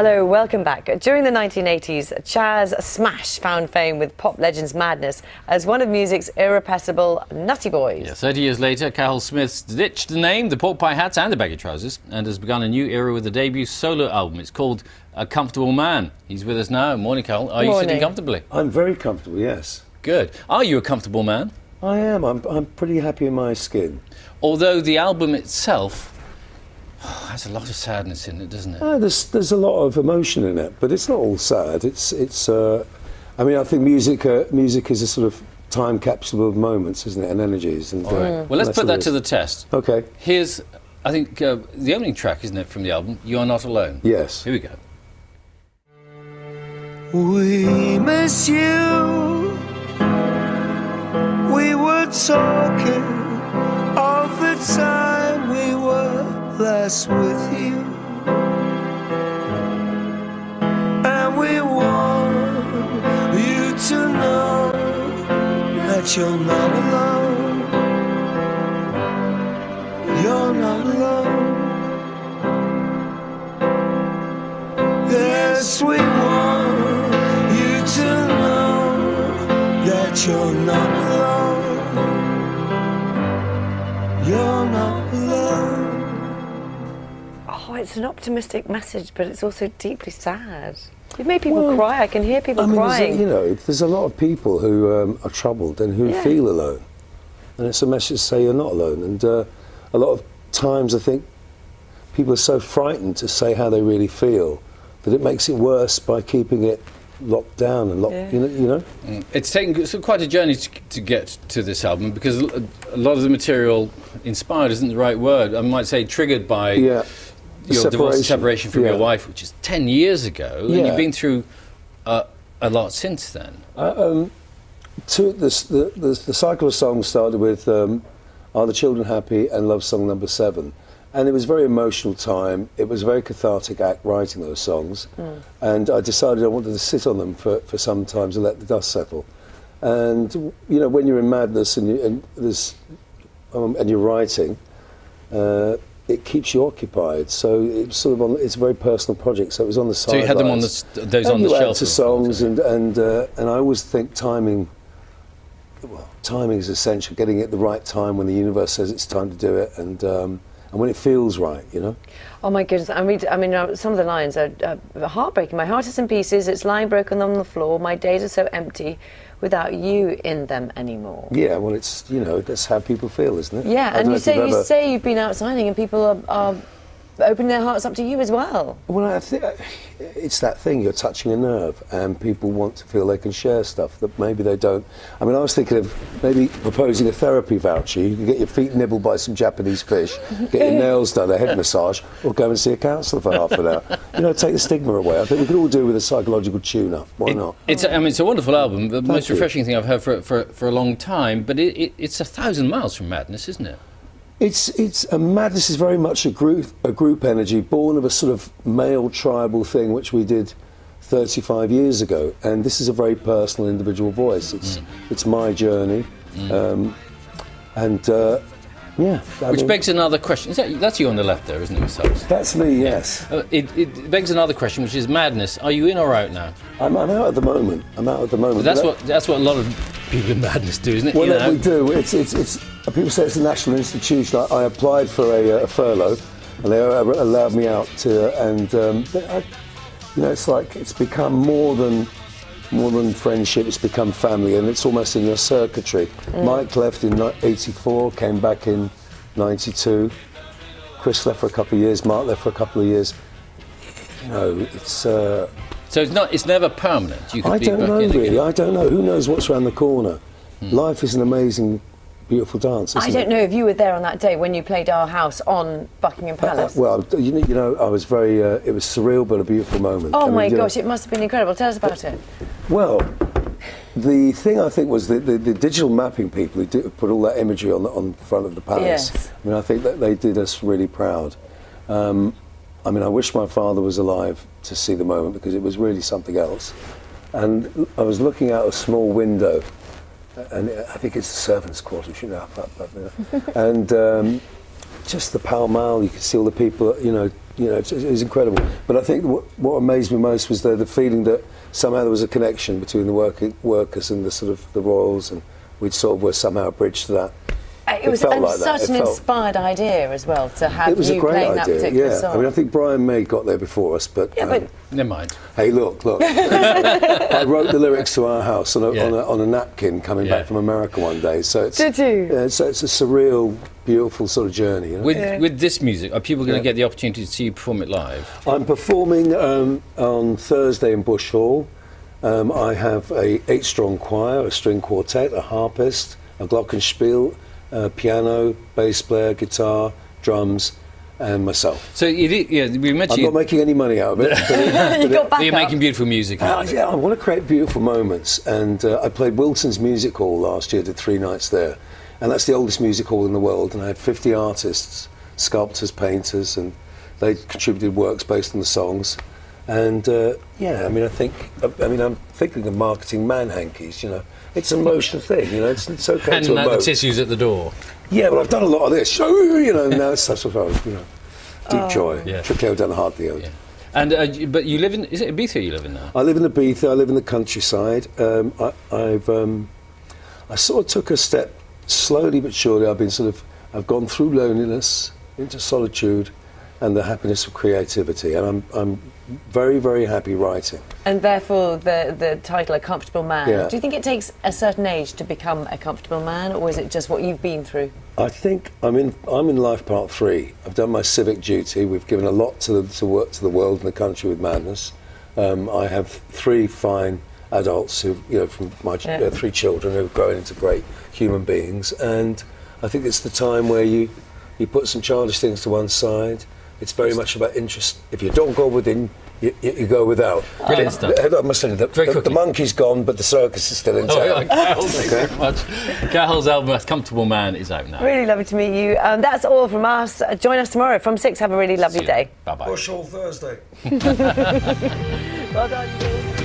Hello, welcome back. During the 1980s, Chaz Smash found fame with pop legends Madness as one of music's irrepressible nutty boys. Yeah, 30 years later, Cathal Smyth ditched the name, the pork pie hats and the baggy trousers, and has begun a new era with a debut solo album. It's called A Comfortable Man. He's with us now. Morning, Cathal. Are you sitting comfortably? I'm very comfortable, yes. Good. Are you a comfortable man? I am. I'm pretty happy in my skin. Although the album itself has a lot of sadness in it, doesn't it? There's a lot of emotion in it, but it's not all sad. I mean, I think music is a sort of time capsule of moments, isn't it, and energies. And, Well, let's put that to the test. Okay. Here's, I think, the opening track, isn't it, from the album, You Are Not Alone. Yes. Here we go. We miss you. We were talking of the time we were last with you, and we want you to know that you're not alone. You're not alone. Yes, we want you to know that you're not alone. You're not alone. Oh, it's an optimistic message, but it's also deeply sad. You've made people cry. I can hear people crying. There's a lot of people who are troubled and who feel alone. And it's a message to say you're not alone. And a lot of times I think people are so frightened to say how they really feel that it makes it worse by keeping it locked down and locked, you know? It's taken quite a journey to get to this album, because a lot of the material, inspired isn't the right word, I might say triggered by your divorce and separation from your wife, which is 10 years ago, and you've been through a lot since then. The cycle of songs started with Are the Children Happy and Love Song Number 7. And it was a very emotional time. It was a very cathartic act writing those songs. And I decided I wanted to sit on them for some time to let the dust settle. And, you know, when you're in madness and you're writing, it keeps you occupied. So it's sort of it's a very personal project. So it was on the side. So you had them on those on the shelf. To songs and I always think timing. Well, timing is essential. Getting it at the right time when the universe says it's time to do it, and when it feels right, you know. Oh my goodness! I mean, some of the lines are heartbreaking. My heart is in pieces. It's lying broken on the floor. My days are so empty, without you in them anymore. Yeah, well, it's that's how people feel, isn't it? Yeah, and you say you've been out signing, and people are opening their hearts up to you as well. Well, I think it's that thing, you're touching a nerve, and people want to feel they can share stuff that maybe they don't. I mean, I was thinking of maybe proposing a therapy voucher. You can get your feet nibbled by some Japanese fish, get your nails done, a head massage, or go and see a counsellor for half an hour. You know, take the stigma away. I think we could all do with a psychological tune-up. Why not? It's a wonderful album, the most refreshing thing I've heard for a long time, but it's 1,000 miles from Madness, isn't it? Madness is very much a group energy, born of a sort of male tribal thing which we did 35 years ago, and this is a very personal, individual voice. It's my journey, which begs another question. That's you on the left there, isn't it? Yourselves? That's me, yes. It begs another question, which is Madness. Are you in or out now? I'm out at the moment. But that's what a lot of people in Madness do, isn't it? Well, we do. It's people say it's a national institution. I applied for a furlough, and they allowed me out it's like it's become more than friendship. It's become family, and it's almost in your circuitry. Mike left in '84, came back in '92. Chris left for a couple of years. Mark left for a couple of years. You know, it's. So it's never permanent. I don't know really. I don't know. Who knows what's around the corner? Life is an amazing, beautiful dance. I don't know if you were there on that day when you played Our House on Buckingham Palace. Well, you know, I was very. It was surreal, but a beautiful moment. Oh my gosh, it must have been incredible. Tell us about it. Well, the thing I think was the digital mapping people who put all that imagery on front of the palace. Yes. I mean, I think that they did us really proud. I mean, I wish my father was alive to see the moment, because it was really something else. And I was looking out a small window, and I think it's the servants' quarters, you know, up there. And just the Pall Mall. You could see all the people. It was incredible. But I think what amazed me most was the feeling that somehow there was a connection between the workers and the sort of the royals, and we'd sort of were somehow a bridge to that. It was such an inspired idea as well to have you playing that particular song. I mean, I think Brian May got there before us, but never mind. Hey, look! I wrote the lyrics to Our House on a napkin coming back from America one day. So it's Did you? So it's a surreal, beautiful sort of journey. With this music, are people going to get the opportunity to see you perform it live? I'm performing on Thursday in Bush Hall. I have a 8-strong choir, a string quartet, a harpist, a glockenspiel. Piano, bass player, guitar, drums, and myself. So we met I'm not making any money out of it. But you're making beautiful music. Yeah, I want to create beautiful moments. And I played Wilton's Music Hall last year, did 3 nights there. And that's the oldest music hall in the world. And I had 50 artists, sculptors, painters, and they contributed works based on the songs. And I'm thinking of marketing man hankies, It's an emotional thing, It's okay and to emote. the tissues at the door. Yeah, well, I've done a lot of this. Now it's such a deep joy. Yeah. Triclio down the heart of the oak. Yeah. And but you live in? Is it Ibiza you live in now? I live in Ibiza. I live in the countryside. I sort of took a step slowly but surely. I've gone through loneliness into solitude, and the happiness of creativity, and I'm very, very happy writing. And therefore the title, A Comfortable Man. Yeah. Do you think it takes a certain age to become a comfortable man, or is it just what you've been through? I think I'm in life part 3. I've done my civic duty. We've given a lot to work to the world and the country with madness. I have 3 fine adults who, from my 3 children who've grown into great human beings, and I think it's the time where you put some childish things to one side. It's very much about interest. If you don't go within, you go without. Brilliant stuff. I must tell you, the monkey's gone, but the circus is still in town. Thank you very much. Cathal's album, A Comfortable Man, is out now. Really lovely to meet you. That's all from us. Join us tomorrow from 6. Have a really lovely day. Bye-bye. Bush Hall Thursday. Well done, you.